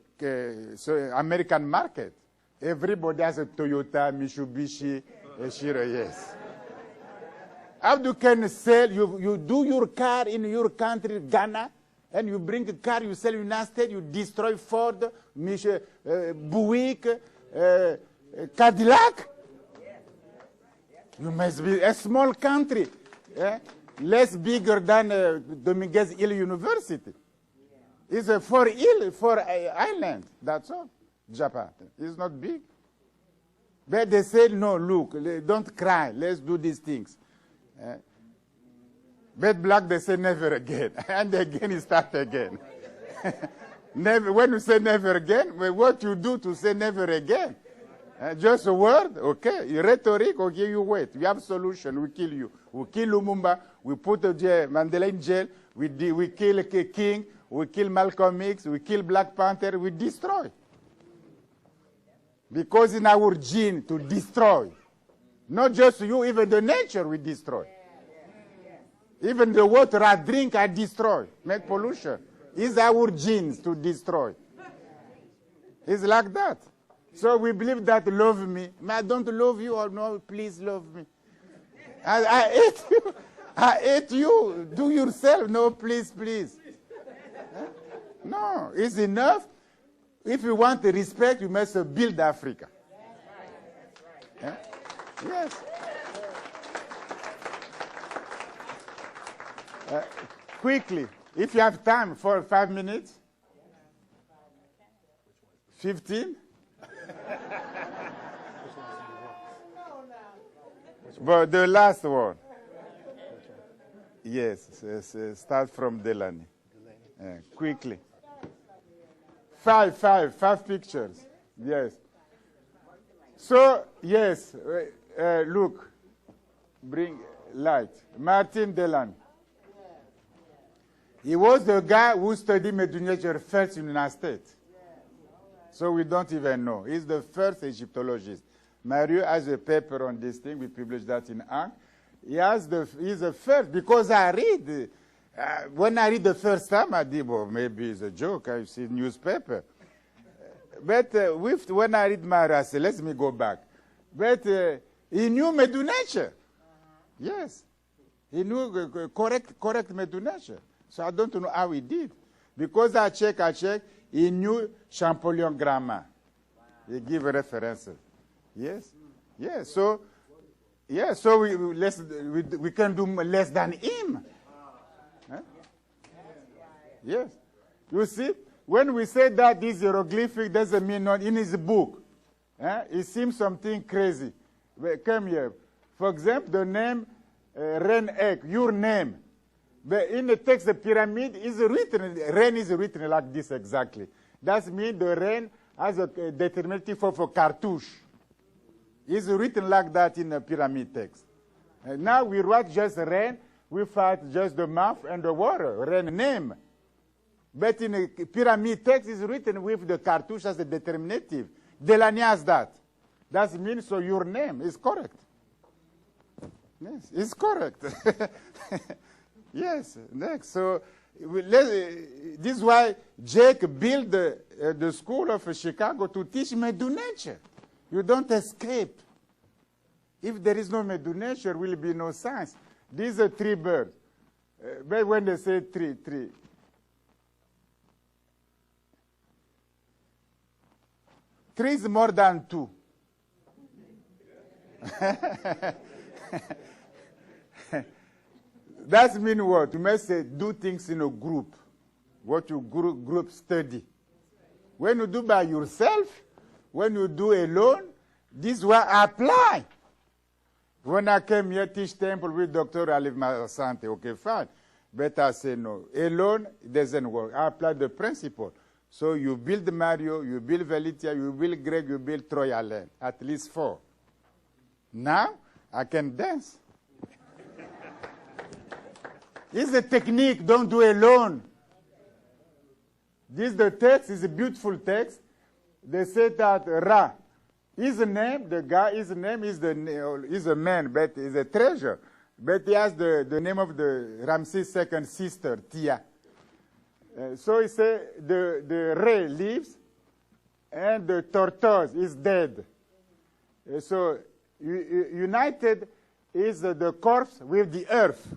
American market. Everybody has a Toyota, Mitsubishi, Shira, yes. How you can sell, you do your car in your country, Ghana, and you bring a car, you sell in the United States, you destroy Ford, Buick, Cadillac. You must be a small country, less bigger than Dominguez Hill University. It's a 4 island, that's all. Japan is not big. But they say, no, look, don't cry, let's do these things. But black, they say never again. And again, it starts again. Never, when you say never again, what you do to say never again? Just a word, okay. Rhetoric, okay, you wait. We have a solution, we kill you. We kill Lumumba, we put Mandela in jail, we kill King, we kill Malcolm X, we kill Black Panther, we destroy. Because in our gene to destroy. Not just you, even the nature we destroy. Even the water I drink, I destroy. Make pollution. It's our genes to destroy. It's like that. So we believe that love me. I don't love you, or no, please love me. I hate you. I hate you. Do yourself. No, please, please. No, it's enough. If you want the respect, you must build Africa. Yes. Quickly, if you have time for 5 minutes. 15? But the last one. Yes, start from Delaney. Quickly. Five pictures. Yes. So, yes, look, bring light. Martin Delaney. He was the guy who studied Mdw Ntr first in the United States. So we don't even know. He's the first Egyptologist. Mario has a paper on this thing. We published that in Ang. He's the first, because I read. When I read the first time, I did, well, maybe it's a joke. I see newspaper. But when I read Mario, I said, let me go back. But he knew Mdw Ntr. Yes. He knew correct Mdw Ntr. So I don't know how he did. Because I check, he knew Champollion grammar. He gave references. Yes? Yeah, so we can do less than him. Huh? Yes. You see, when we say that this hieroglyphic doesn't mean not in his book, it seems something crazy. Come here. For example, the name Ren Ek, your name. But in the text, the pyramid is written, Ren is written like this exactly. That means the Ren has a determinative for cartouche. It's written like that in the pyramid text. And now we write just Ren, we find just the mouth and the water, Ren name. But in the pyramid text, it's written with the cartouche as a determinative. Delaney has that. That means so your name is correct. Yes, it's correct. Yes, next. So this is why Jake built the school of Chicago to teach Mdw Ntr. You don't escape. If there is no Mdw Ntr, there will be no science. These are three birds. But when they say three, three is more than two. That means what? You must say, do things in a group. What you group study. When you do by yourself, when you do alone, this will apply. When I came here teach temple with Dr. Alif Sante, okay, fine. But I say no. Alone, it doesn't work. I apply the principle. So you build Mario, you build Velitia, you build Greg, you build Troy Allen. At least 4. Now, I can dance. This is a technique, don't do alone. This the text, is a beautiful text. They say that Ra, his name, the guy, his name is a man, but is a treasure. But he has the name of the Ramses' second sister, Tia. So he said the Re lives and the tortoise is dead. So united is the corpse with the earth.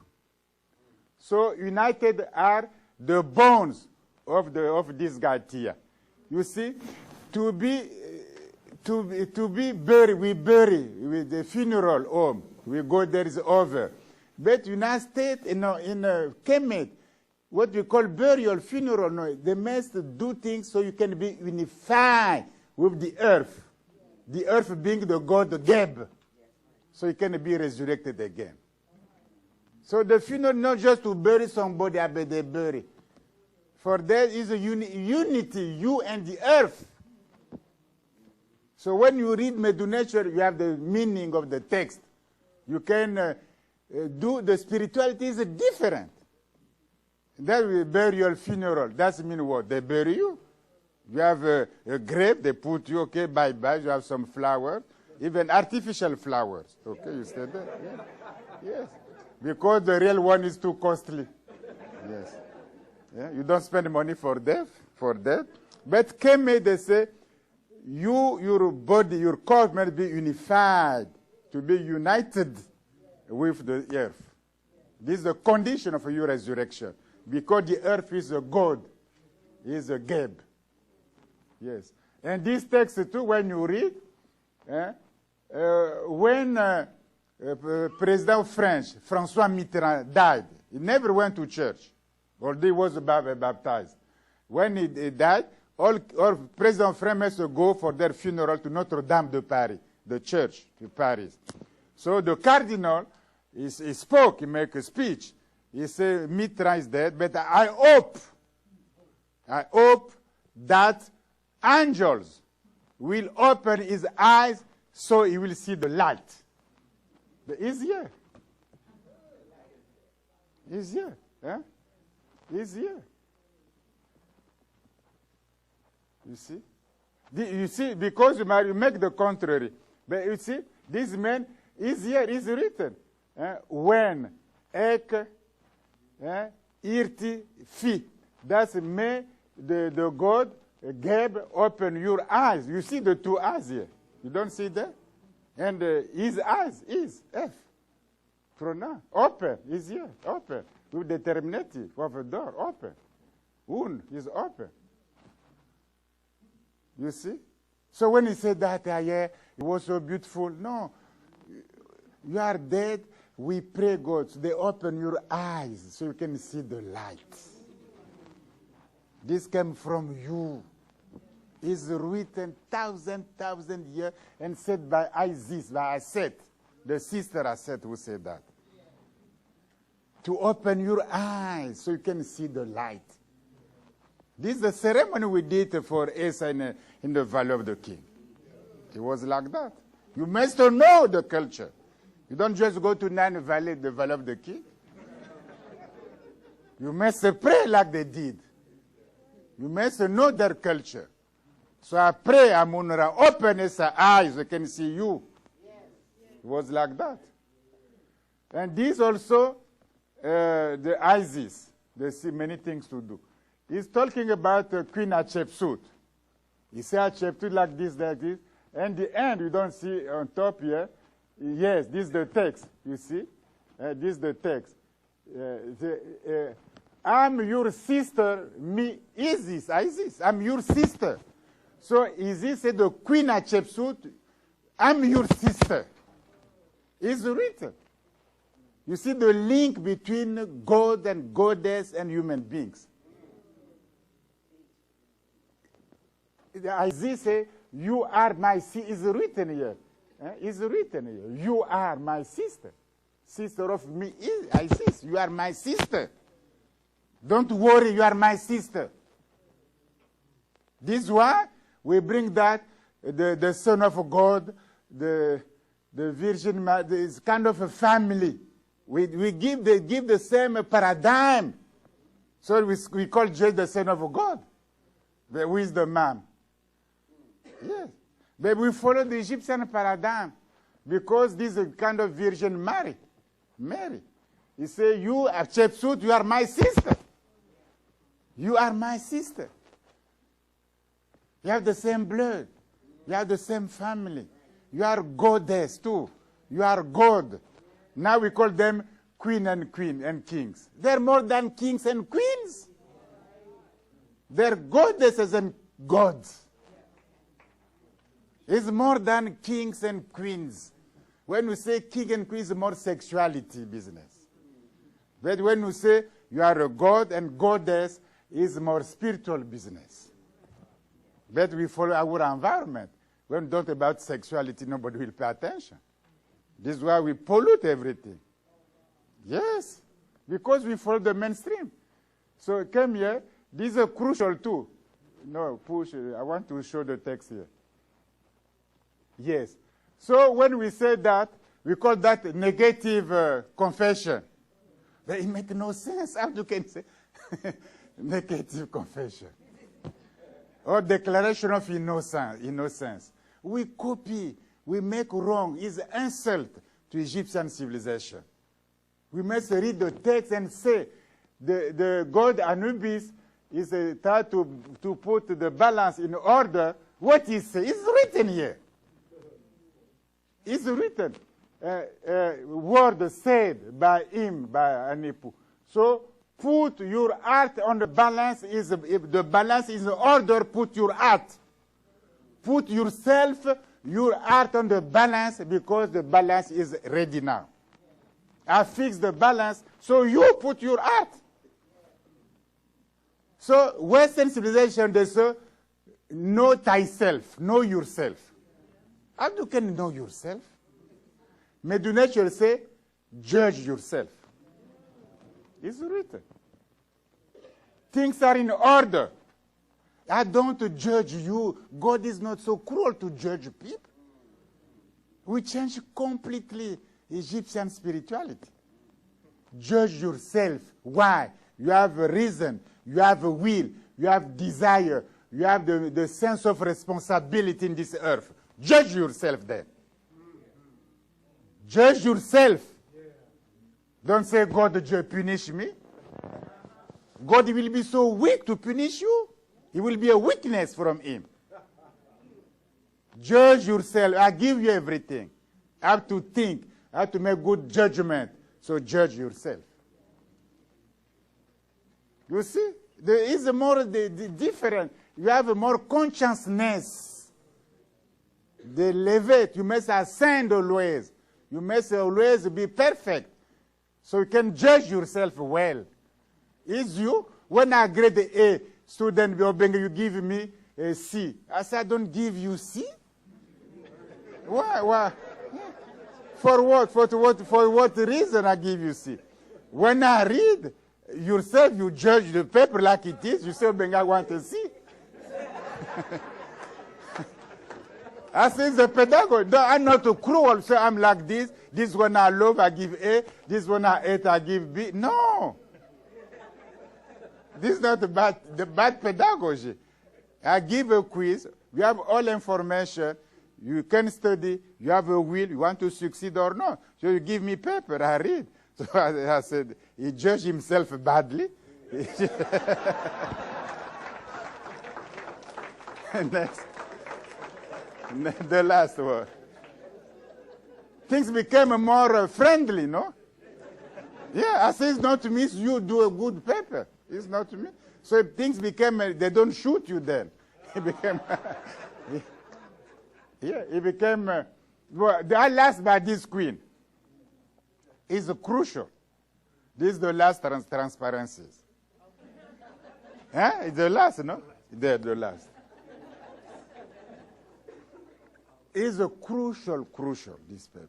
So united are the bones of this guy Tia. You see, to be buried, we bury with the funeral home. We go there is over. But United States in Kemet, what we call burial, funeral, no, they must do things so you can be unified with the earth. The earth being the god Geb. So you can be resurrected again. So the funeral not just to bury somebody, but they bury. For there is a unity, you and the earth. So when you read Mdw Ntr, you have the meaning of the text. You can do the spirituality is different. That will burial funeral. That means what? They bury you. You have a grave, they put you, okay, bye-bye. You have some flowers, even artificial flowers. Okay, you stay there. Yeah. Yes. Because the real one is too costly. Yes. Yeah? You don't spend money for death. But Keme, they say, your body, your corpse must be unified, to be united with the earth. This is the condition of your resurrection. Because the earth is a god, is a Geb. Yes. And this text too, when you read, when President of France, François Mitterrand, died, he never went to church, although he was baptized. When he died, all President of France must go for their funeral to Notre Dame de Paris, the church to Paris. So the cardinal, he spoke, he made a speech. He said, Mitterrand is dead, but I hope that angels will open his eyes so he will see the light. But he's here. He's here. Eh? He's here. You see? You see, because you make the contrary. But you see, this man is here, is written. When, ek, irti, fi. That's me, the God, Geb, open your eyes. You see the two eyes here. You don't see that? And his eyes is F. Pronoun. Open is here. Open. With the terminative of a door. Open. Un is open. You see? So when he said that, yeah, it was so beautiful. No. You are dead. We pray God. So they open your eyes so you can see the light. This came from you. It's written thousand years and said by Isis, by Aset, the sister Aset who said that. To open your eyes so you can see the light. This is the ceremony we did for Asa in the Valley of the King. It was like that. You must know the culture. You don't just go to Nine Valley, the Valley of the King. You must pray like they did. You must know their culture. So I pray, Amunra, open his eyes, so can see you. Yes. It was like that. And this also, the Isis, they see many things to do. He's talking about Queen Hatshepsut. He said Hatshepsut like this, and the end, you don't see on top here. Yes, this is the text, you see? This is the text. I'm your sister, me, Isis, I'm your sister. So Isis said, the Queen Hatshepsut, I'm your sister. It's written. You see the link between God and goddess and human beings. Isis said, you are my sister. It's written here. It's written here. You are my sister. Sister of me, Isis. You are my sister. Don't worry, you are my sister. This is why we bring that, the Son of God, the Virgin Mother, is kind of a family. We give the same paradigm. So we call Jesus the Son of God, the wisdom man. Yes. But we follow the Egyptian paradigm because this is a kind of Virgin Mary. He said, you are Hatshepsut, you are my sister. You are my sister. You have the same blood. You have the same family. You are goddess too. You are God. Now we call them queen and kings. They're more than kings and queens. They're goddesses and gods. It's more than kings and queens. When we say king and queen, it's more sexuality business. But when we say you are a god and goddess, it's more spiritual business. But we follow our environment. When we talk about sexuality, nobody will pay attention. This is why we pollute everything. Yes, because we follow the mainstream. So come here. These are crucial too. No, push. I want to show the text here. Yes. So when we say that, we call that negative confession. But it makes no sense. How you can say negative confession? Or declaration of innocence. We copy, we make wrong. It's an insult to Egyptian civilization. We must read the text and say the god Anubis is trying to put the balance in order. What he says is written here. It's written. Word said by him, by Anipu. So put your heart on the balance. If the balance is in order, put your heart. Put yourself, your heart on the balance because the balance is ready now. I fix the balance, so you put your heart. So Western civilization, they say, know thyself, know yourself. How you can know yourself? Mdw Ntr say, judge yourself. It's written. Things are in order. I don't judge you. God is not so cruel to judge people. We change completely Egyptian spirituality. Judge yourself. Why? You have a reason. You have a will. You have desire. You have the sense of responsibility in this earth. Judge yourself then. Judge yourself. Don't say, God, punish me. God will be so weak to punish you. It will be a weakness from him. Judge yourself. I give you everything. I have to think. I have to make good judgment. So judge yourself. You see? There is a more different. You have a more consciousness. The levate. You must ascend always. You must always be perfect. So you can judge yourself well. Is you, when I grade the A, student Obenga, you give me a C. I said, I don't give you C. Why? For what? For what reason I give you C? When I read, yourself, you judge the paper like it is. You say, Obenga, I want a C. I say, the pedagogue. No, I'm not too cruel, so I'm like this. This one I love, I give A. This one I hate, I give B. No. This is not the bad pedagogy. I give a quiz. You have all information. You can study, you have a will, you want to succeed or not. So you give me paper, I read. So I said, he judged himself badly. Next. The last one. Things became more friendly, no? Yeah, I say it's not to me, you do a good paper. It's not to me. So if things became, they don't shoot you then. It became, yeah, it became, well, the last by this queen is crucial. This is the last transparencies. Huh? It's the last, no? The last. Is a crucial, this paper.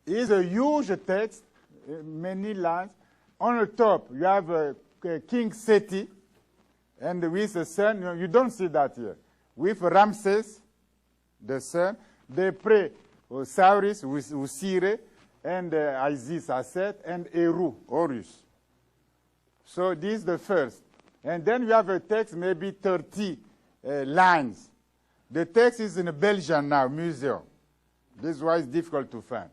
It's a huge text, many lines. On the top, you have King Seti, and with the son, you don't see that here. With Ramses, the son, they pray Osiris, Osire, and Isis, Aset, and Eru, Horus. So this is the first. And then you have a text, maybe 30 lines. The text is in a Belgian now, museum. This is why it's difficult to find.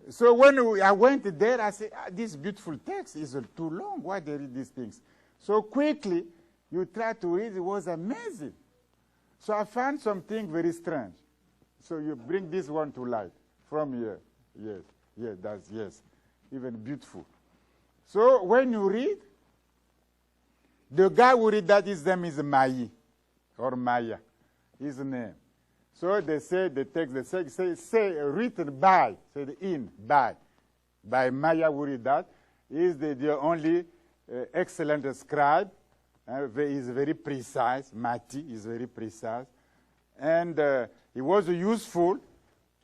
So when I went there, I said, this beautiful text is too long. Why they read these things? So quickly, you try to read. It was amazing. So I found something very strange. So you bring this one to light from here. Yes. Even beautiful. So when you read, the guy who read that, his name is Mai, or Maya, his name. So they say, the text, they say written by, say the in, by Maya who read that, is the only excellent scribe. He is very precise. Mati is very precise. And he was useful.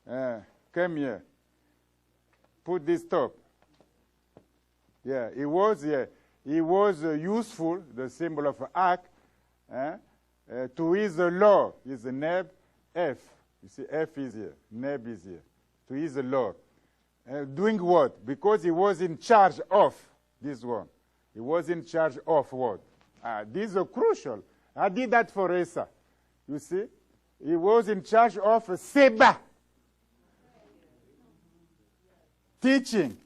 Come here. Put this top. Yeah, he was useful, the symbol of ark, to his law, his neb, F. You see, F is here, neb is here. To his Lord. Doing what? Because he was in charge of this one. He was in charge of what? These are crucial. I did that for Esa. You see? He was in charge of Seba. Teaching.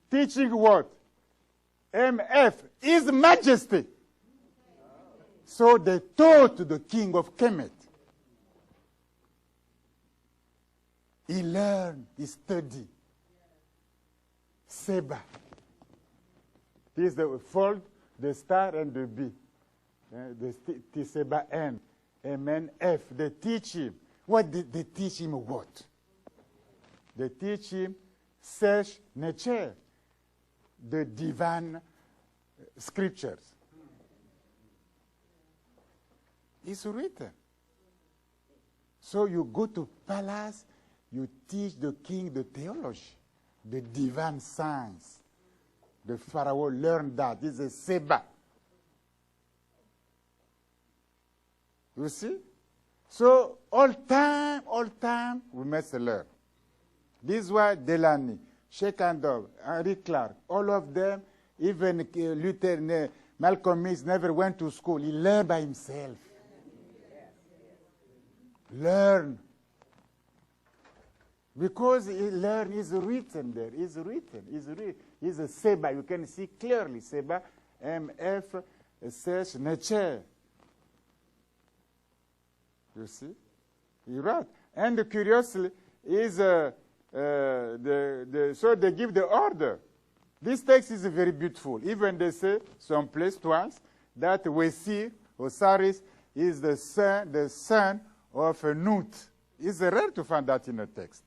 Teaching what? MF, His Majesty. So they taught the king of Kemet. He learned, he studied. Seba. This is the fold, the star, and the B. The Seba N. MN F. They teach him. What did they teach him? What? They teach him Sesh Necher, the divine scriptures. It's written. So you go to palace, you teach the king the theology, the divine science. The Pharaoh learned that. This is Seba. You see? So all time, we must learn. This is why Delany, Sheikh Andov, Henry Clark, all of them, even Luther, Malcolm X never went to school. He learned by himself. Learn. Because he learned, is written there. Is written. Is a Seba. You can see clearly Seba, MF, Sesh, Necher. You see? You're right. And curiously, is so they give the order. This text is very beautiful. Even they say someplace twice that Wesir, Osiris, is the son of Nut. It's rare to find that in a text.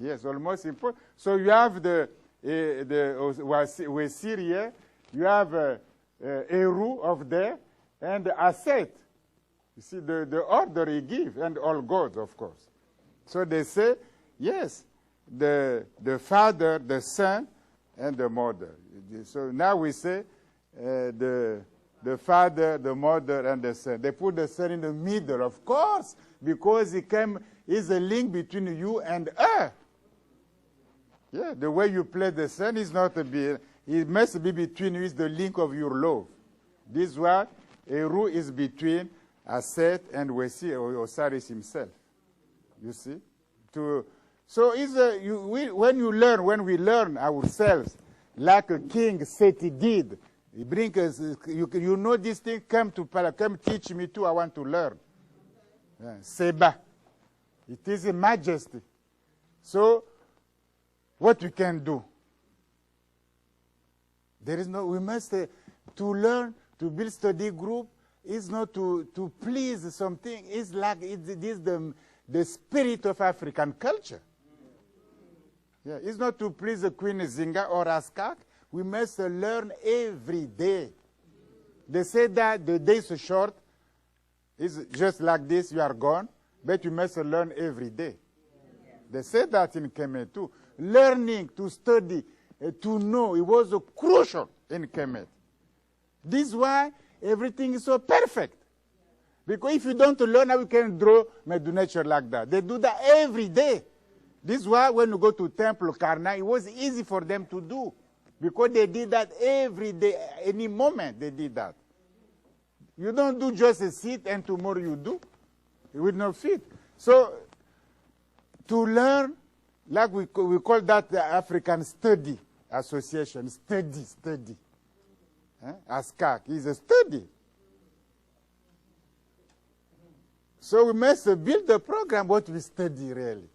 Yes, almost important. So you have the Wesir here, you have Eru of there, and Aset. You see the order he gives, and all gods, of course. So they say, yes, the Father, the Son, and the Mother. So now we say the Father, the Mother, and the Son. They put the Son in the middle, of course, because he is a link between you and her. Yeah, the way you play the Son is not it must be between you, is the link of your love. This is why Eru is between as Seth, and we see Osiris himself. You see? So when we learn ourselves, like a king Seti did, he brings us, you know this thing, come teach me too, I want to learn. Seba. It is a majesty. So, what we can do? We must, to learn, to build study group, is not to please something, it's like, it is the spirit of African culture. Yeah, it's not to please the Queen Zinga or Askak. We must learn every day. They say that the days are short. It's just like this, you are gone. But you must learn every day. They say that in Kemet too. Learning, to study, to know, it was crucial in Kemet. This is why everything is so perfect. Because if you don't learn how you can draw Mdw Ntr like that. They do that every day. This is why when you go to Temple Karna, it was easy for them to do. Because they did that every day, any moment they did that. You don't do just a sit and tomorrow you do. It will not fit. So, to learn, like we call that the African Study Association, study. ASCAC is a study. So we must build a program what we study really.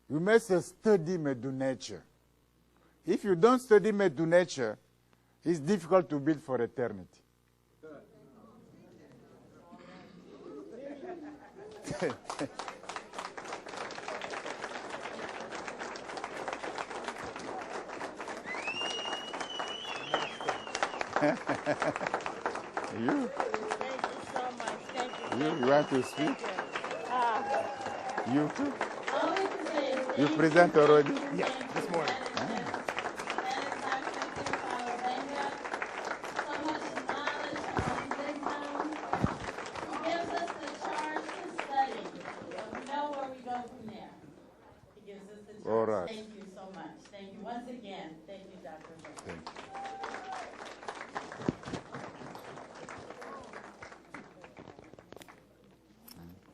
We must study Mdw Ntr. If you don't study Mdw Ntr, it's difficult to build for eternity. You? Thank you so much. Thank you. You want to speak? You too? All we can say is You present already? Yeah, this morning. That is Dr. Theophile Obenga. So much knowledge and wisdom. He gives us the charge to study. So we know where we go from there. He gives us the charge. All right. Thank you so much. Thank you once again. Thank you, Dr. Obenga. Thank you.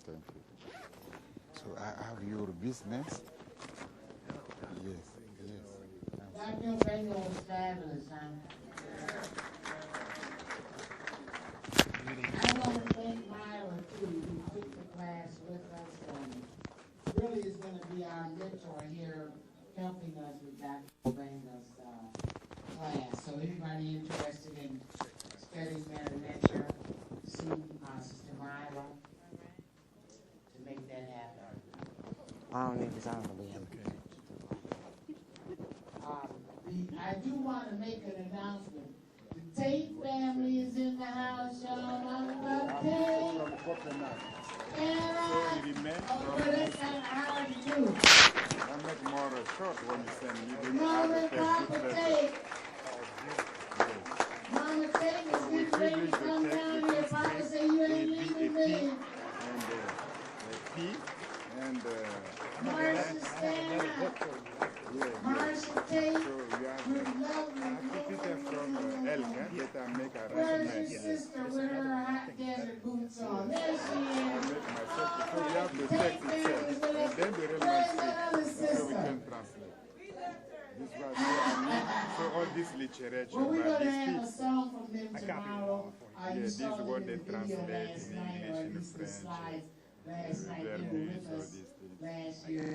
Thank you. So I have your business? Yes, yes. Dr. Obenga was fabulous, huh? I want to thank Myra, too, who took the class with us, and really is going to be our mentor here, helping us with Dr. Obenga's class. So anybody interested in studying Mdw Ntr, see Sister Myra to make that happen. I don't need this on the way. I do want to make an announcement. The Tate family is in the house, y'all. I love Tate. And how are you doing? I make more short when you send me. Mama and Papa Tate. Mama Tate is getting ready to come down here. Papa say you ain't leaving me. And Marcia, stand up. Marcia Tate, with lovely from Elga, that I make a where's your sister with her hot desert boots on? There she is. myself. So we have the text itself, and then the real Where's that other so we sister? can translate. This was so all this literature, Well, we're but going to this have a text, song from them tomorrow. You this saw is it what in they the video translate last in night, or English at and least the French. slides last night. They were Vermeers, with all us these things. last year.